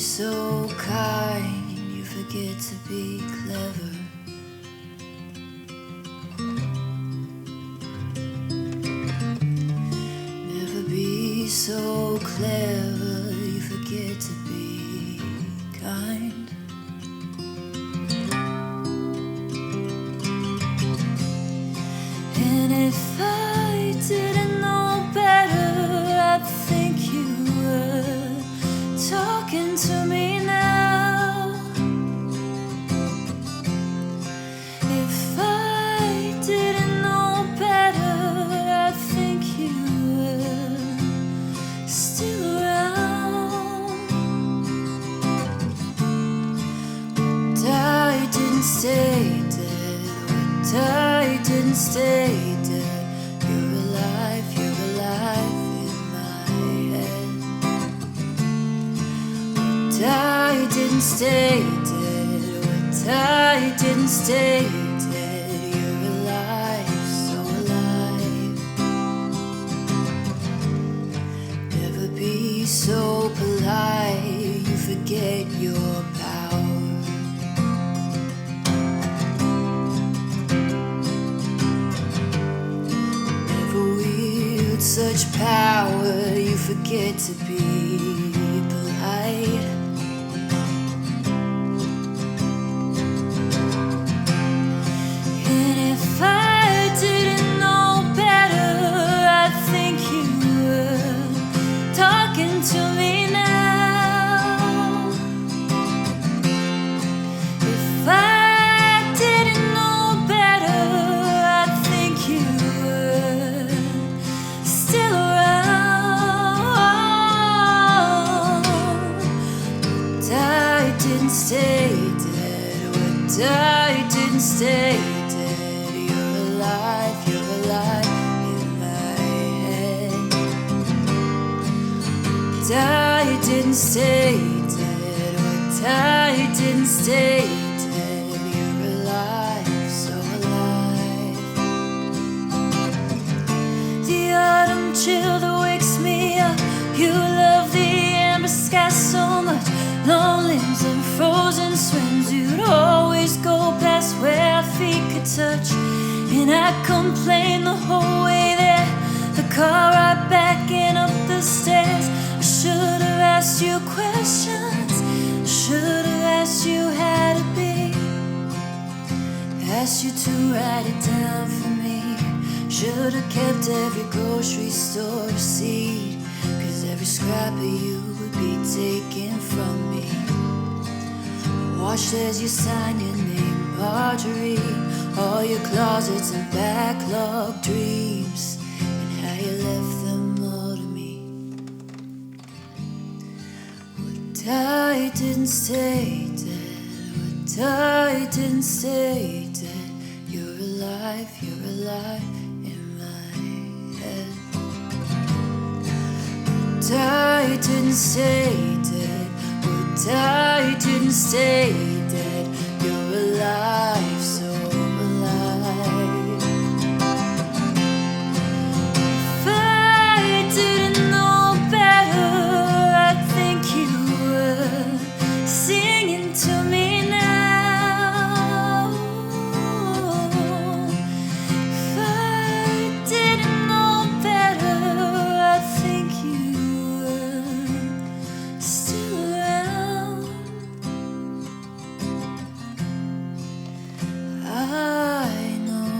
so kind, you forget to be clever. Never be so clever, you forget to be kind. And if I didn't know better, I'd think you were talking to me now. If I didn't know better, I'd think you were still around. But I didn't stay dead. What I didn't stay dead. You're alive in my head. What I didn't stay dead. What I didn't stay dead. You're alive, so alive. Never be so polite, you forget your power. Such power, you forget to be polite. And if I didn't know better, I'd think you were talking to me now. If I didn't know better, I'd think you were still around. But I didn't stay dead. What I didn't stay dead. You're alive in my head. What I didn't stay dead. What I didn't stay dead. You're alive, so alive. The autumn chill that wakes me up. You love the amber sky so much. Long limbs and frozen swims. You'd always go past where our feet could touch. And I'd complain the whole way there. The car ride back and up the stairs. I should have asked you questions. I should have asked you how to be. Asked you to write it down for me. Should have kept every grocery store receipt, 'cause every scrap of you would be taken from me. I watched as you signed your name, Marjorie. All your closets and backlog dreams, and how you left them all to me. What I didn't stay dead. What I didn't stay dead. You're alive in my head. What I didn't stay dead. What I didn't stay dead. You're alive, so alive. If I didn't know better, I'd think you were singing to me now. If I didn't know better, I'd think you were still around. I know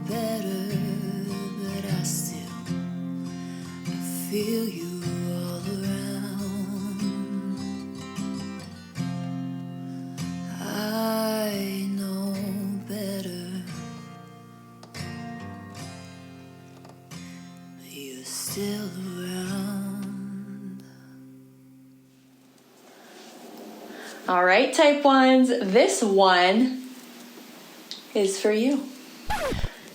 better, but I feel you all around. I know better, but you're still around. All right, type ones, this one is for you.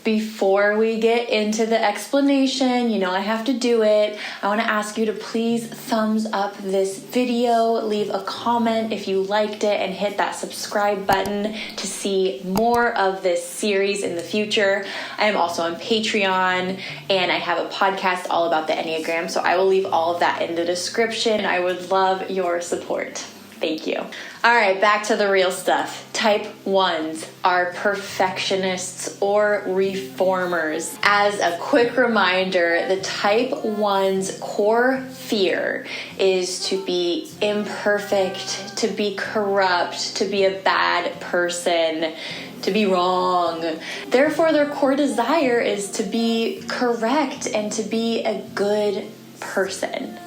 Before we get into the explanation, you know I have to do it. I want to ask you to please thumbs up this video, leave a comment if you liked it, and hit that subscribe button to see more of this series in the future. I am also on Patreon, and I have a podcast all about the Enneagram, so I will leave all of that in the description. I would love your support. Thank you. All right, back to the real stuff. Type 1s are perfectionists or reformers. As a quick reminder, the type 1's core fear is to be imperfect, to be corrupt, to be a bad person, to be wrong. Therefore, their core desire is to be correct and to be a good person.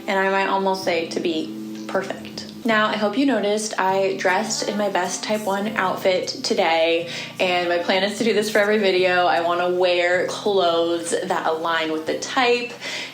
And I might almost say to be perfect. Now, I hope you noticed I dressed in my best type 1 outfit today, and my plan is to do this for every video. I want to wear clothes that align with the type.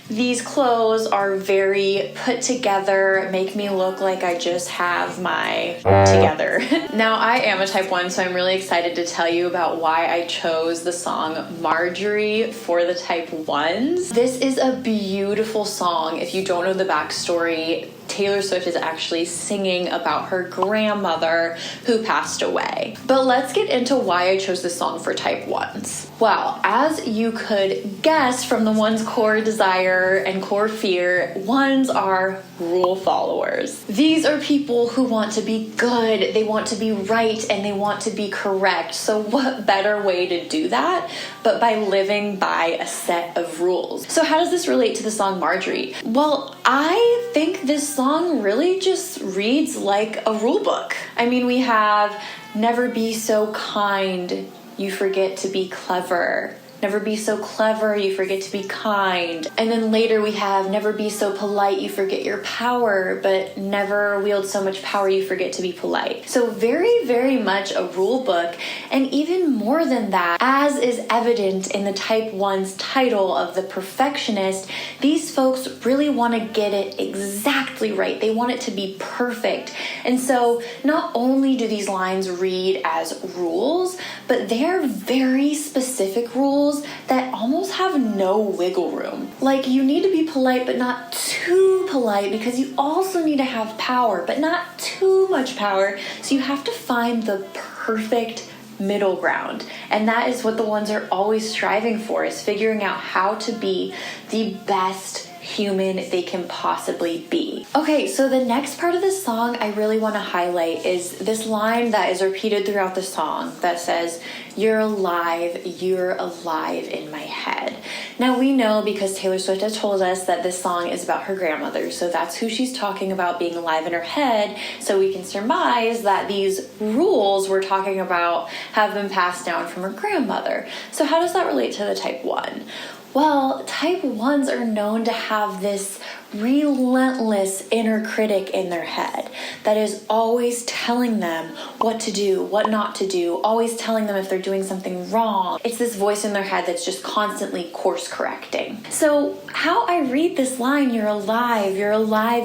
These clothes are very put together, make me look like I just have my together. Now, I am a type 1, so I'm really excited to tell you about why I chose the song Marjorie for the type 1s. This is a beautiful song. If you don't know the backstory, Taylor Swift is actually singing about her grandmother who passed away. But let's get into why I chose this song for type 1s. Well, as you could guess from the 1's core desire and core fear, 1s are rule followers. These are people who want to be good, they want to be right, and they want to be correct. So what better way to do that but by living by a set of rules? So how does this relate to the song Marjorie? Well, I think this song really just reads like a rule book. I mean, we have never be so kind, you forget to be clever. Never be so clever, you forget to be kind. And then later we have never be so polite, you forget your power, but never wield so much power, you forget to be polite. So very, very much a rule book. And even more than that, as is evident in the type 1's title of the perfectionist, these folks really want to get it exactly right. They want it to be perfect. And so not only do these lines read as rules, but they're very specific rules that almost have no wiggle room. Like, you need to be polite, but not too polite, because you also need to have power, but not too much power. So you have to find the perfect middle ground. And that is what the 1s are always striving for, is figuring out how to be the best human they can possibly be. Okay, so the next part of the song I really want to highlight is this line that is repeated throughout the song that says, you're alive in my head. Now we know, because Taylor Swift has told us, that this song is about her grandmother, so that's who she's talking about being alive in her head, so we can surmise that these rules we're talking about have been passed down from her grandmother. So how does that relate to the type 1? Well, type 1s are known to have this relentless inner critic in their head that is always telling them what to do, what not to do, always telling them if they're doing something wrong. It's this voice in their head that's just constantly course correcting. So how I read this line, you're alive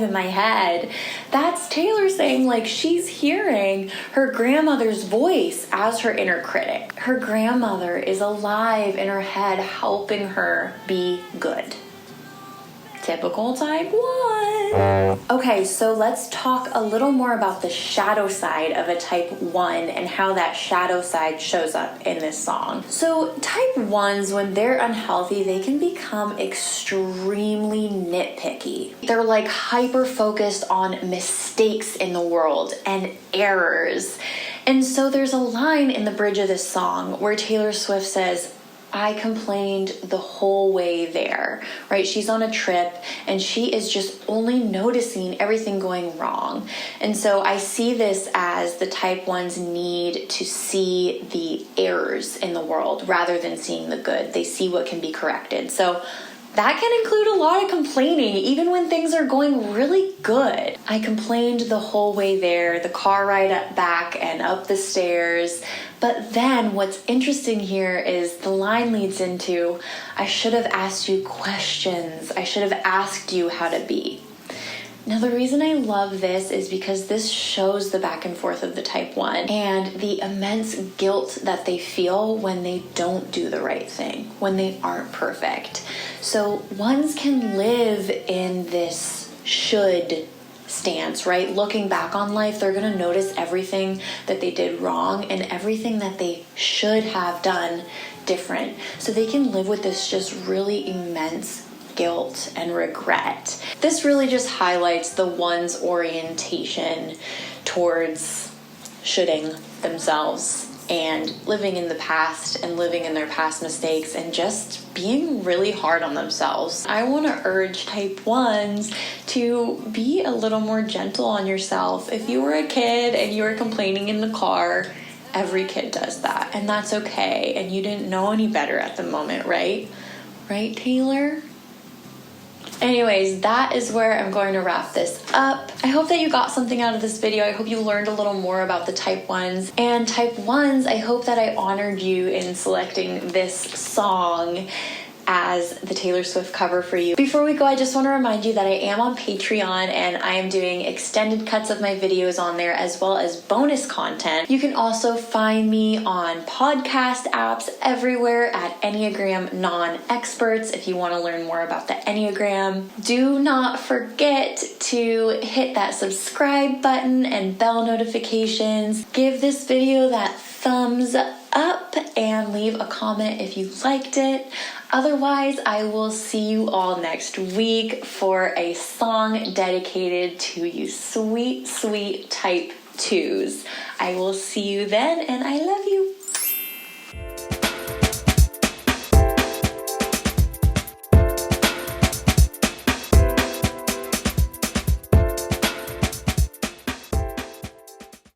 in my head, that's Taylor saying, like, she's hearing her grandmother's voice as her inner critic. Her grandmother is alive in her head, helping her be good. Typical type 1. Okay, so let's talk a little more about the shadow side of a type 1 and how that shadow side shows up in this song. So type 1s, when they're unhealthy, they can become extremely nitpicky. They're like hyper focused on mistakes in the world and errors. And so there's a line in the bridge of this song where Taylor Swift says, I complained the whole way there, right? She's on a trip and she is just only noticing everything going wrong. And so I see this as the type 1's need to see the errors in the world rather than seeing the good. They see what can be corrected. So that can include a lot of complaining, even when things are going really good. I complained the whole way there, the car ride up back and up the stairs. But then what's interesting here is the line leads into, I should have asked you questions. I should have asked you how to be. Now, the reason I love this is because this shows the back and forth of the type 1 and the immense guilt that they feel when they don't do the right thing, when they aren't perfect. So 1s can live in this should stance, right? Looking back on life, they're going to notice everything that they did wrong and everything that they should have done different. So they can live with this just really immense guilt and regret. This really just highlights the one's orientation towards shoulding themselves and living in the past and living in their past mistakes and just being really hard on themselves. I want to urge type 1s to be a little more gentle on yourself. If you were a kid and you were complaining in the car, every kid does that, and that's okay, and you didn't know any better at the moment, right? Right, Taylor? Anyways, that is where I'm going to wrap this up. I hope that you got something out of this video. I hope you learned a little more about the type 1s. And type 1s, I hope that I honored you in selecting this song as the Taylor Swift cover for you. Before we go, I just want to remind you that I am on Patreon and I am doing extended cuts of my videos on there as well as bonus content. You can also find me on podcast apps everywhere at Enneagram Non-Experts if you want to learn more about the Enneagram. Do not forget to hit that subscribe button and bell notifications. Give this video that thumbs up and leave a comment if you liked it. Otherwise, I will see you all next week for a song dedicated to you sweet, sweet type 2s. I will see you then, and I love you.